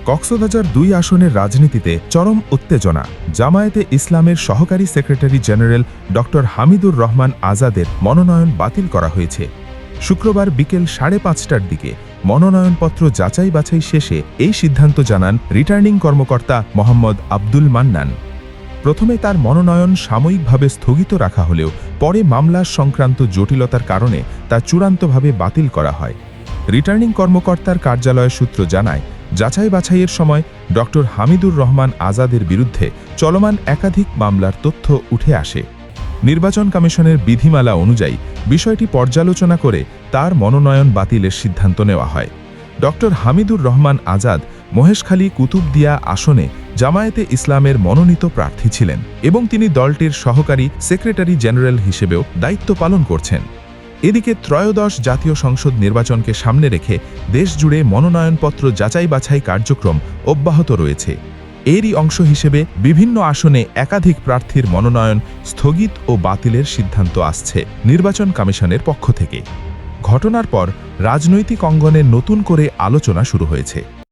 কক্সবাজার ২ আসনের রাজনীতিতে চরম উত্তেজনা। জামায়াতে ইসলামের সহকারী সেক্রেটারি জেনারেল ড হামিদুর রহমান আজাদের মনোনয়ন বাতিল করা হয়েছে। শুক্রবার বিকেল ৫:৩০টার দিকে মনোনয়নপত্র যাচাই বাছাই শেষে এই সিদ্ধান্ত জানান রিটার্নিং কর্মকর্তা মোহাম্মদ আব্দুল মান্নান। প্রথমে তার মনোনয়ন সাময়িকভাবে স্থগিত রাখা হলেও পরে মামলা সংক্রান্ত জটিলতার কারণে তা চূড়ান্তভাবে বাতিল করা হয়। রিটার্নিং কর্মকর্তার কার্যালয়ের সূত্র জানায়, যাচাই বাছাইয়ের সময় ড হামিদুর রহমান আজাদের বিরুদ্ধে চলমান একাধিক মামলার তথ্য উঠে আসে। নির্বাচন কমিশনের বিধিমালা অনুযায়ী বিষয়টি পর্যালোচনা করে তার মনোনয়ন বাতিলের সিদ্ধান্ত নেওয়া হয়। ড হামিদুর রহমান আজাদ মহেশখালী কুতুবদিয়া আসনে জামায়াতে ইসলামের মনোনীত প্রার্থী ছিলেন এবং তিনি দলটির সহকারী সেক্রেটারি জেনারেল হিসেবেও দায়িত্ব পালন করছেন। এদিকে ত্রয়োদশ জাতীয় সংসদ নির্বাচনকে সামনে রেখে দেশজুড়ে মনোনয়নপত্র যাচাই বাছাই কার্যক্রম অব্যাহত রয়েছে। এরই অংশ হিসেবে বিভিন্ন আসনে একাধিক প্রার্থীর মনোনয়ন স্থগিত ও বাতিলের সিদ্ধান্ত আসছে নির্বাচন কমিশনের পক্ষ থেকে। ঘটনার পর রাজনৈতিক অঙ্গনে নতুন করে আলোচনা শুরু হয়েছে।